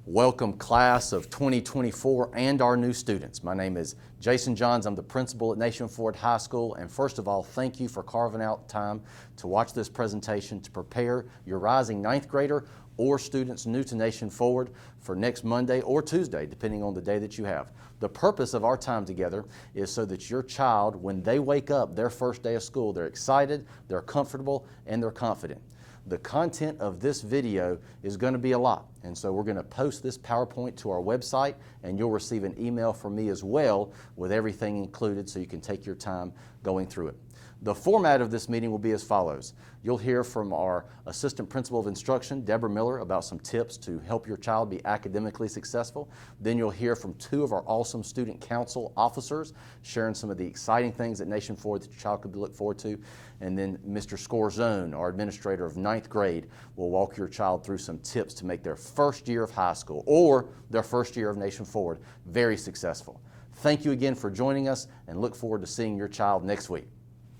Welcome class of 2024 and our new students. My name is Jason Johns. I'm the principal at Nation Forward High School, and first of all, thank you for carving out time to watch this presentation to prepare your rising ninth grader or students new to Nation Forward for next Monday or Tuesday, depending on the day that you have. The purpose of our time together is so that your child, when they wake up their first day of school, they're excited, they're comfortable, and they're confident. The content of this video is going to be a lot, and so we're going to post this PowerPoint to our website, and you'll receive an email from me as well with everything included so you can take your time going through it. The format of this meeting will be as follows. You'll hear from our Assistant Principal of Instruction, Deborah Miller, about some tips to help your child be academically successful. Then you'll hear from two of our awesome Student Council officers sharing some of the exciting things at Nation Forward that your child could look forward to. And then Mr. Scorzone, our administrator of ninth grade, will walk your child through some tips to make their first year of high school or their first year of Nation Forward very successful. Thank you again for joining us, and look forward to seeing your child next week.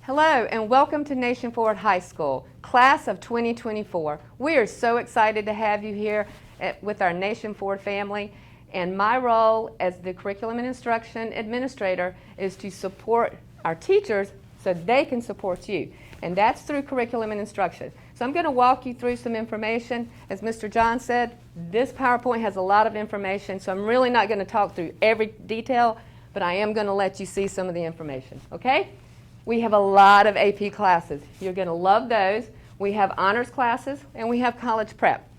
Hello and welcome to Nation Forward High School, class of 2024. We are so excited to have you here with our Nation Forward family, and my role as the Curriculum and Instruction Administrator is to support our teachers so they can support you, and that's through Curriculum and Instruction. So I'm going to walk you through some information. As Mr. John said, this PowerPoint has a lot of information, so I'm really not going to talk through every detail, but I am going to let you see some of the information, okay? We have a lot of AP classes. You're going to love those. We have honors classes and we have college prep.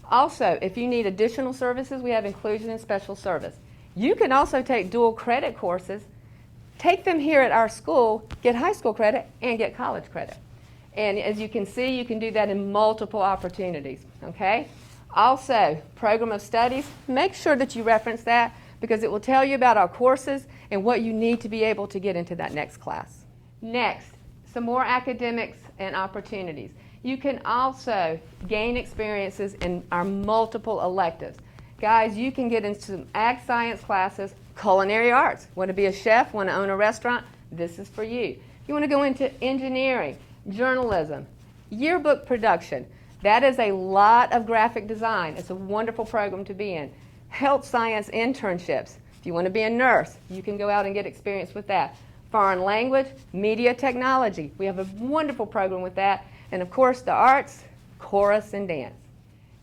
Also, if you need additional services, we have inclusion and special service. You can also take dual credit courses, take them here at our school, get high school credit and get college credit. And as you can see, you can do that in multiple opportunities, okay? Also, program of studies, make sure that you reference that because it will tell you about our courses and what you need to be able to get into that next class. Next, some more academics and opportunities. You can also gain experiences in our multiple electives. Guys, you can get into some ag science classes, culinary arts. Want to be a chef, want to own a restaurant? This is for you. You want to go into engineering, journalism, yearbook production. That is a lot of graphic design. It's a wonderful program to be in. Health science internships. If you want to be a nurse, you can go out and get experience with that. Foreign language, media technology. We have a wonderful program with that. And of course, the arts, chorus and dance.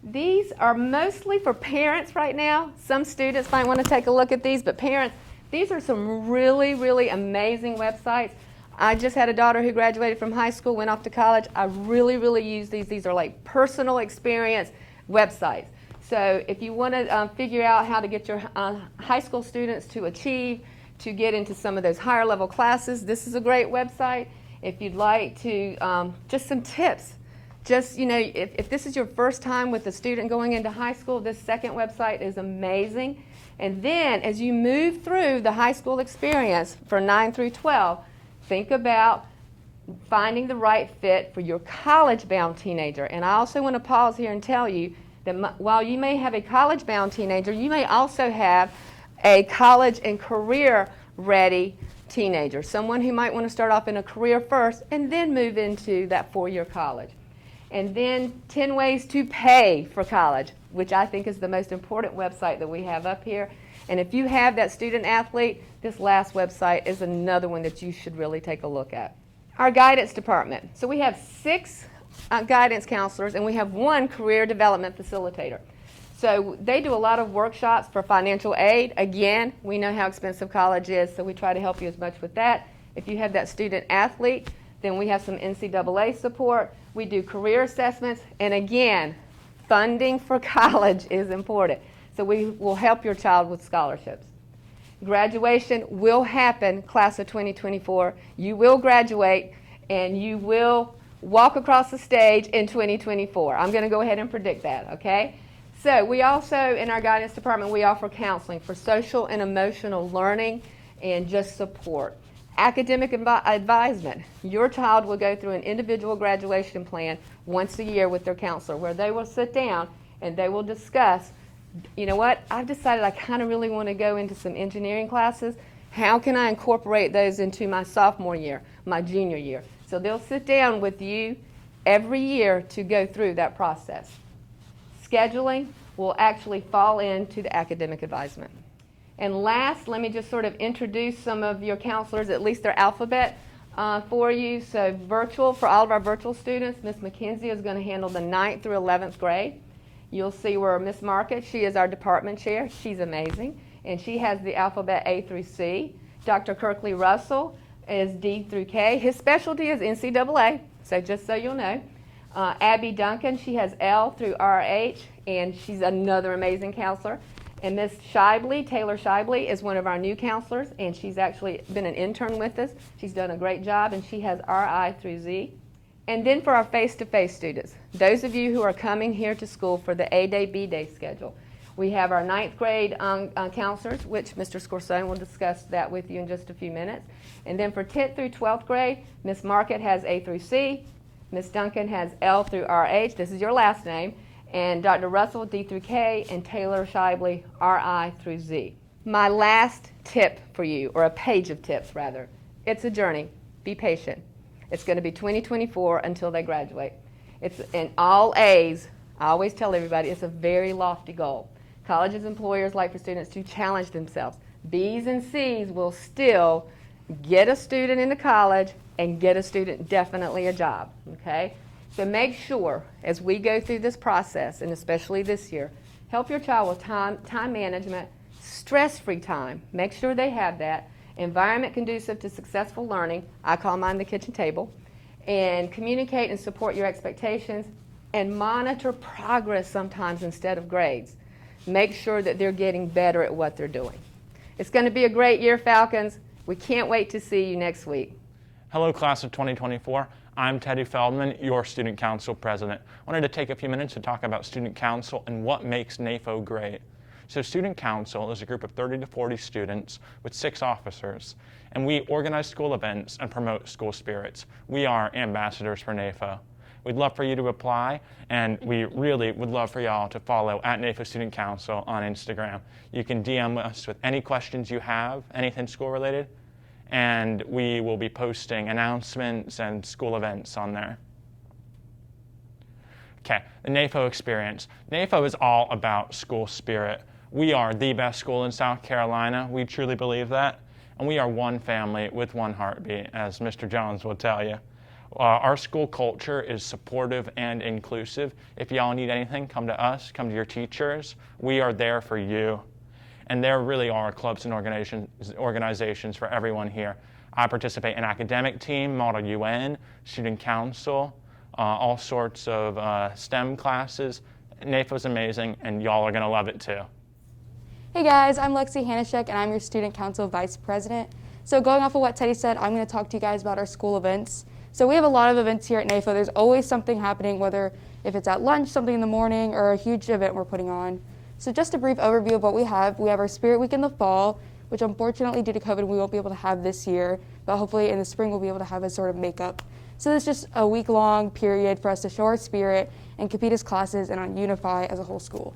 These are mostly for parents right now. Some students might want to take a look at these, but parents, these are some really, really amazing websites. I just had a daughter who graduated from high school, went off to college. I really, really use these. These are like personal experience websites. So if you want to figure out how to get your high school students to achieve, to get into some of those higher level classes, this is a great website. If you'd like to, just some tips. Just, you know, if this is your first time with a student going into high school, this second website is amazing. And then as you move through the high school experience for 9 through 12, think about finding the right fit for your college-bound teenager. And I also want to pause here and tell you that while you may have a college-bound teenager, you may also have a college and career-ready teenager, someone who might want to start off in a career first and then move into that 4-year college. And then 10 ways to pay for college, which I think is the most important website that we have up here. And if you have that student athlete, this last website is another one that you should really take a look at. Our guidance department. So we have 6 guidance counselors and we have 1 career development facilitator. So they do a lot of workshops for financial aid. Again, we know how expensive college is, so we try to help you as much with that. If you have that student athlete, then we have some NCAA support. We do career assessments, and again, funding for college is important. So we will help your child with scholarships. Graduation will happen, class of 2024. You will graduate, and you will walk across the stage in 2024. I'm going to go ahead and predict that, okay? So we also, in our guidance department, we offer counseling for social and emotional learning and just support. Academic advisement. Your child will go through an individual graduation plan once a year with their counselor where they will sit down and they will discuss, you know what, I've decided I kind of really want to go into some engineering classes. How can I incorporate those into my sophomore year, my junior year? So they'll sit down with you every year to go through that process. Scheduling, will actually fall into the academic advisement. And last, let me just sort of introduce some of your counselors, at least their alphabet for you. So virtual, for all of our virtual students, Ms. McKenzie is going to handle the 9th through 11th grade. You'll see where Ms. Market, she is our department chair. She's amazing. And she has the alphabet A through C. Dr. Kirkley Russell is D through K. His specialty is NCAA, so just so you'll know. Abby Duncan, she has L through RH, and she's another amazing counselor. And Ms. Shibley, Taylor Shibley, is one of our new counselors, and she's actually been an intern with us. She's done a great job, and she has RI through Z. And then for our face-to-face students, those of you who are coming here to school for the A-Day, B-Day schedule, we have our 9th grade counselors, which Mr. Scorsone will discuss that with you in just a few minutes. And then for 10th through 12th grade, Ms. Market has A through C, Ms. Duncan has L through RH, this is your last name, and Dr. Russell, D through K, and Taylor Shibley, RI through Z. My last tip for you, or a page of tips rather, it's a journey. Be patient. It's going to be 2024 until they graduate. It's in all A's. I always tell everybody it's a very lofty goal. Colleges and employers like for students to challenge themselves. B's and C's will still get a student into college and get a student definitely a job, okay? So make sure, as we go through this process, and especially this year, help your child with time management, stress-free time. Make sure they have that. Environment conducive to successful learning. I call mine the kitchen table. And communicate and support your expectations. And monitor progress sometimes instead of grades. Make sure that they're getting better at what they're doing. It's going to be a great year, Falcons. We can't wait to see you next week. Hello, class of 2024. I'm Teddy Feldman, your Student Council President. I wanted to take a few minutes to talk about Student Council and what makes NAFO great. So Student Council is a group of 30 to 40 students with 6 officers, and we organize school events and promote school spirits. We are ambassadors for NAFO. We'd love for you to apply, and we really would love for y'all to follow at NAFO Student Council on Instagram. You can DM us with any questions you have, anything school related, and we will be posting announcements and school events on there. Okay, the NAFO experience. NAFO is all about school spirit. We are the best school in South Carolina. We truly believe that. And we are one family with one heartbeat, as Mr. Jones will tell you. Our school culture is supportive and inclusive. If y'all need anything, come to us, come to your teachers. We are there for you. And there really are clubs and organizations for everyone here. I participate in academic team, Model UN, Student Council, all sorts of STEM classes. NAFO's amazing, and y'all are going to love it too. Hey guys, I'm Lexi Hanishek, and I'm your Student Council Vice President. So going off of what Teddy said, I'm going to talk to you guys about our school events. So we have a lot of events here at NAFO. There's always something happening, whether if it's at lunch, something in the morning, or a huge event we're putting on. So just a brief overview of what we have our Spirit Week in the fall, which unfortunately due to COVID we won't be able to have this year, but hopefully in the spring we'll be able to have a sort of makeup. So this is just a week-long period for us to show our spirit and compete as classes and unify as a whole school.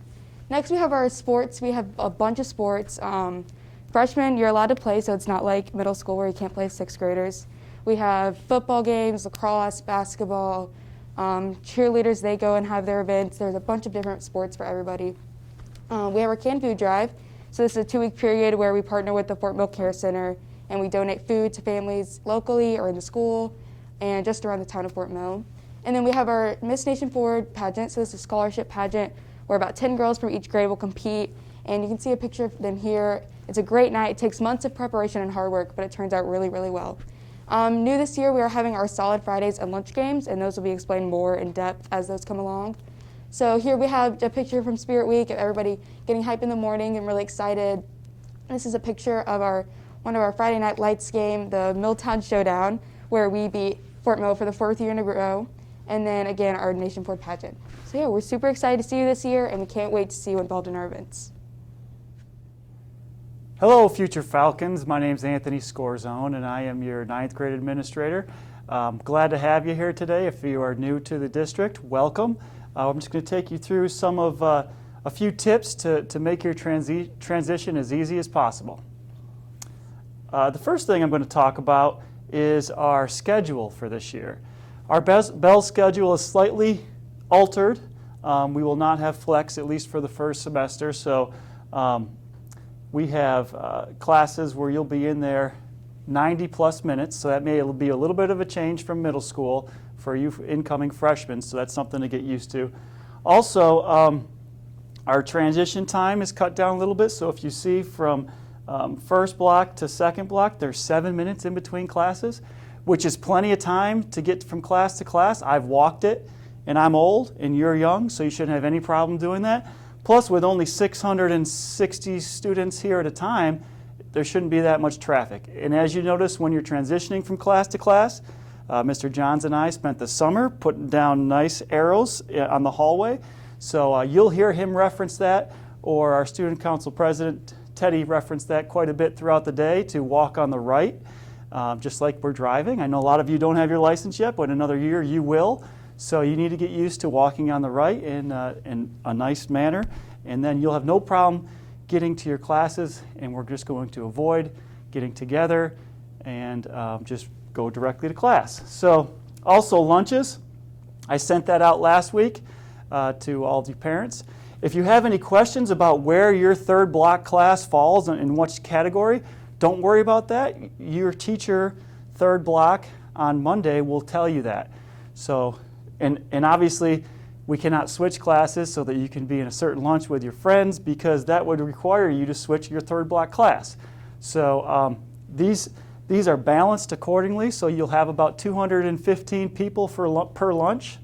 Next we have our sports. We have a bunch of sports. Freshmen, you're allowed to play, so it's not like middle school where you can't play 6th graders. We have football games, lacrosse, basketball, cheerleaders, they go and have their events. There's a bunch of different sports for everybody. We have our canned food drive. So this is a 2-week period where we partner with the Fort Mill Care Center and we donate food to families locally or in the school and just around the town of Fort Mill. And then we have our Miss Nation Forward pageant. So this is a scholarship pageant where about 10 girls from each grade will compete. And you can see a picture of them here. It's a great night. It takes months of preparation and hard work, but it turns out really, really well. New this year, we are having our Solid Fridays and lunch games, and those will be explained more in depth as those come along. So here we have a picture from Spirit Week of everybody getting hype in the morning and really excited. This is a picture of one of our Friday Night Lights game, the Milltown Showdown, where we beat Fort Mill for the 4th year in a row. And then again, our Nation Forward pageant. So yeah, we're super excited to see you this year, and we can't wait to see you involved in our events. Hello, future Falcons. My name is Anthony Scorzone, and I am your 9th grade administrator. Glad to have you here today. If you are new to the district, welcome. I'm just going to take you through some of a few tips to make your transition as easy as possible. The first thing I'm going to talk about is our schedule for this year. Our bell schedule is slightly altered. We will not have flex, at least for the first semester. So we have classes where you'll be in there 90 plus minutes. So that may be a little bit of a change from middle school for you incoming freshmen. So that's something to get used to. Also, our transition time is cut down a little bit. So if you see from first block to second block, there's 7 minutes in between classes, which is plenty of time to get from class to class. I've walked it, and I'm old, and you're young, so you shouldn't have any problem doing that. Plus, with only 660 students here at a time, there shouldn't be that much traffic. And as you notice, when you're transitioning from class to class, Mr. Johns and I spent the summer putting down nice arrows on the hallway. So you'll hear him reference that, or our student council president, Teddy, referenced that quite a bit throughout the day to walk on the right, just like we're driving. I know a lot of you don't have your license yet, but in another year you will. So you need to get used to walking on the right in a nice manner, and then you'll have no problem getting to your classes, and we're just going to avoid getting together and just go directly to class. So also lunches, I sent that out last week to all the parents. If you have any questions about where your third block class falls and in which category, don't worry about that. Your teacher, third block, on Monday will tell you that. So, and obviously, we cannot switch classes so that you can be in a certain lunch with your friends, because that would require you to switch your third block class. So these are balanced accordingly, so you'll have about 215 people per lunch,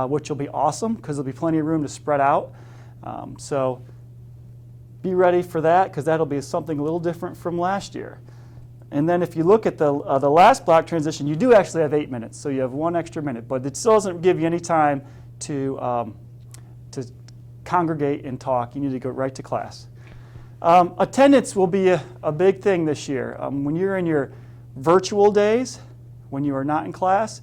which will be awesome because there'll be plenty of room to spread out. So be ready for that, because that'll be something a little different from last year. And then if you look at the last block transition, you do actually have 8 minutes, so you have 1 extra minute, but it still doesn't give you any time to congregate and talk. You need to go right to class. Attendance will be a big thing this year. When you're in your virtual days, when you are not in class,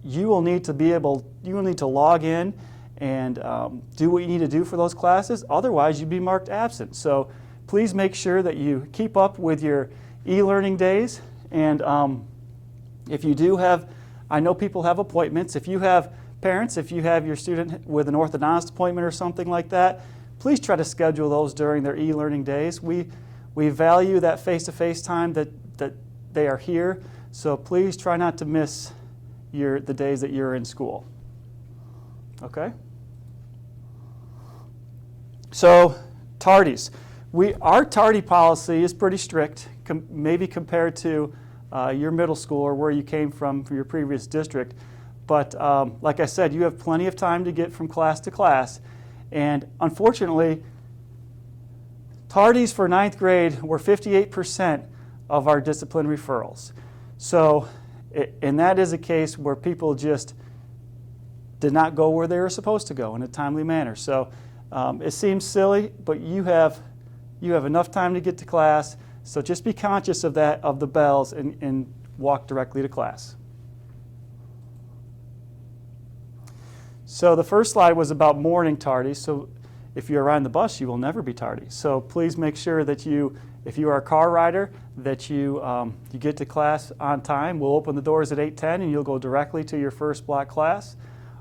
you will need to log in and do what you need to do for those classes. Otherwise, you'd be marked absent. So please make sure that you keep up with your e-learning days. And if you do have, I know people have appointments. If you have parents, if you have your student with an orthodontist appointment or something like that, please try to schedule those during their e-learning days. We value that face-to-face time that they are here. So please try not to miss the days that you're in school. Okay? So, tardies. Our tardy policy is pretty strict, maybe compared to your middle school or where you came from for your previous district. But like I said, you have plenty of time to get from class to class. And unfortunately, tardies for 9th grade were 58% of our discipline referrals. So, and that is a case where people just did not go where they were supposed to go in a timely manner. So it seems silly, but you have enough time to get to class. So just be conscious of that, of the bells, and walk directly to class. So the first slide was about morning tardies. So if you're riding the bus, you will never be tardy. So please make sure that if you are a car rider, that you get to class on time. We'll open the doors at 8:10, and you'll go directly to your first block class.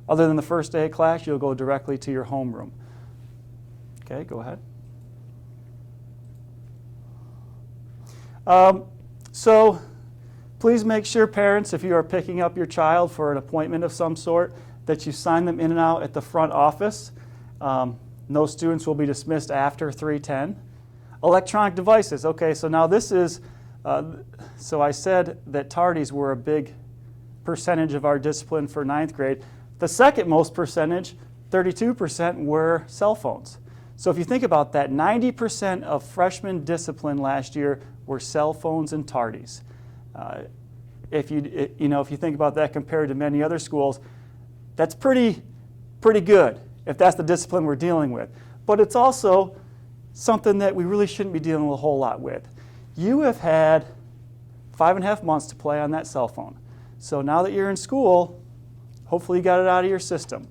Other than the first day of class, you'll go directly to your homeroom. Okay, go ahead. So please make sure, parents, if you are picking up your child for an appointment of some sort, that you sign them in and out at the front office. No students will be dismissed after 3:10. Electronic devices. Okay, so now this is, so I said that tardies were a big percentage of our discipline for 9th grade. The second most percentage, 32%, were cell phones. So if you think about that, 90% of freshman discipline last year were cell phones and tardies. If you think about that compared to many other schools, that's pretty good if that's the discipline we're dealing with. But it's also something that we really shouldn't be dealing with a whole lot with. You have had 5.5 months to play on that cell phone. So now that you're in school, hopefully you got it out of your system.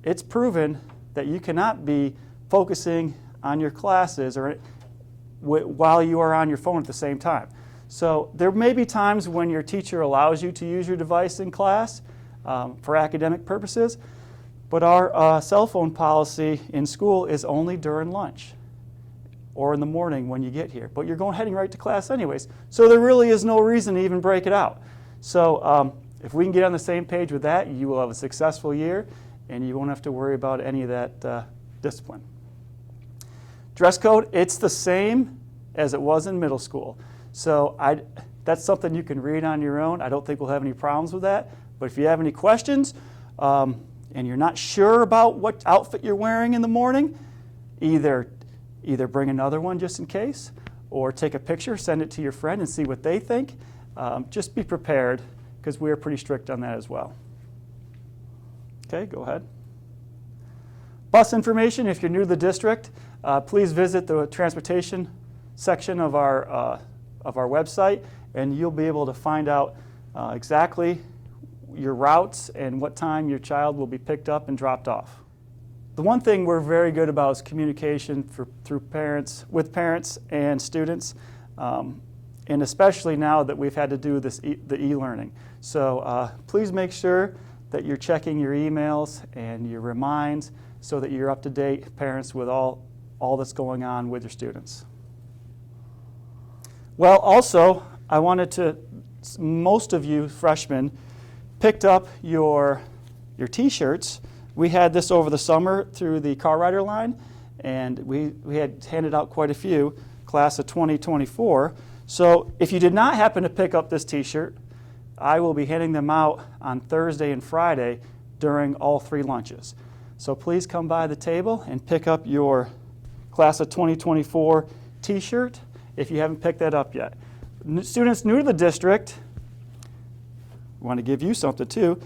It's proven that you cannot be focusing on your classes while you are on your phone at the same time. So there may be times when your teacher allows you to use your device in class for academic purposes, But our cell phone policy in school is only during lunch or in the morning when you get here. But you're heading right to class anyways, so there really is no reason to even break it out. So if we can get on the same page with that, you will have a successful year, and you won't have to worry about any of that discipline. Dress code, it's the same as it was in middle school. So that's something you can read on your own. I don't think we'll have any problems with that. But if you have any questions and you're not sure about what outfit you're wearing in the morning, either bring another one just in case, or take a picture, send it to your friend and see what they think. Just be prepared, because we are pretty strict on that as well. Okay, go ahead. Bus information, if you're new to the district, please visit the transportation section of our website, and you'll be able to find out exactly your routes and what time your child will be picked up and dropped off. The one thing we're very good about is communication with parents and students, and especially now that we've had to do the e-learning. So please make sure that you're checking your emails and your reminds so that you're up to date, parents, with all that's going on with your students. Well, also, I wanted to, most of you freshmen picked up your T-shirts. We had this over the summer through the Car Rider line, and we had handed out quite a few, class of 2024. So if you did not happen to pick up this T-shirt, I will be handing them out on Thursday and Friday during all 3 lunches. So please come by the table and pick up your class of 2024 T-shirt if you haven't picked that up yet. Students new to the district, we want to give you something too.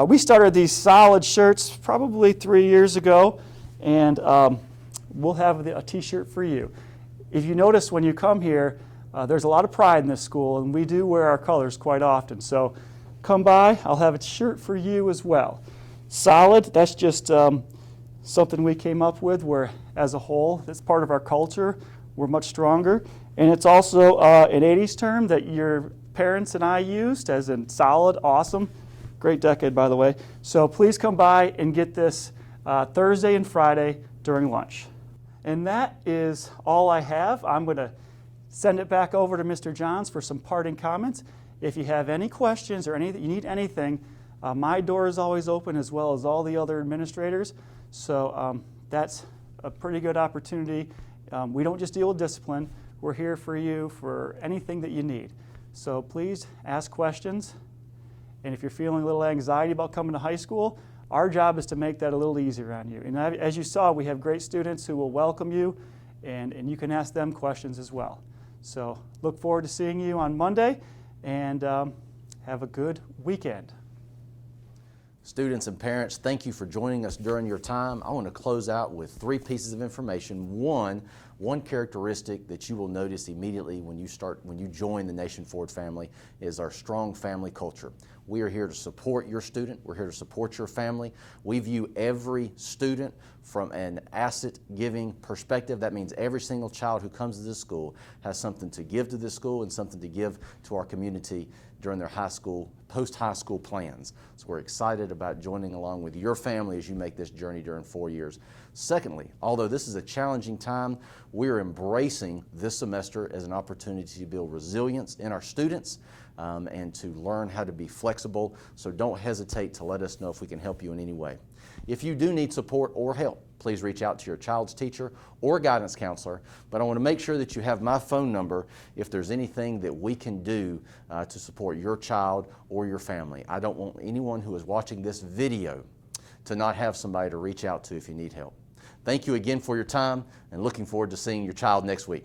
We started these solid shirts probably 3 years ago, and we'll have a T-shirt for you. If you notice when you come here, there's a lot of pride in this school, and we do wear our colors quite often. So come by, I'll have a shirt for you as well. Solid, that's just something we came up with where, as a whole, that's part of our culture. We're much stronger. And it's also an 80s term that your parents and I used, as in solid, awesome. Great decade, by the way. So please come by and get this Thursday and Friday during lunch. And that is all I have. I'm going to send it back over to Mr. Johns for some parting comments. If you have any questions or you need anything, my door is always open, as well as all the other administrators. So that's a pretty good opportunity. We don't just deal with discipline. We're here for you for anything that you need. So please ask questions. And if you're feeling a little anxiety about coming to high school, our job is to make that a little easier on you. And as you saw, we have great students who will welcome you, and you can ask them questions as well. So look forward to seeing you on Monday, and have a good weekend. Students and parents, thank you for joining us during your time. I want to close out with 3 pieces of information. One characteristic that you will notice immediately when you join the Nation Forward family is our strong family culture. We are here to support your student. We're here to support your family. We view every student from an asset-giving perspective. That means every single child who comes to this school has something to give to this school and something to give to our community during their post-high school plans. So we're excited about joining along with your family as you make this journey during 4 years. Secondly, although this is a challenging time, we're embracing this semester as an opportunity to build resilience in our students and to learn how to be flexible. So don't hesitate to let us know if we can help you in any way. If you do need support or help, please reach out to your child's teacher or guidance counselor. But I want to make sure that you have my phone number if there's anything that we can do to support your child or your family. I don't want anyone who is watching this video to not have somebody to reach out to if you need help. Thank you again for your time, and looking forward to seeing your child next week.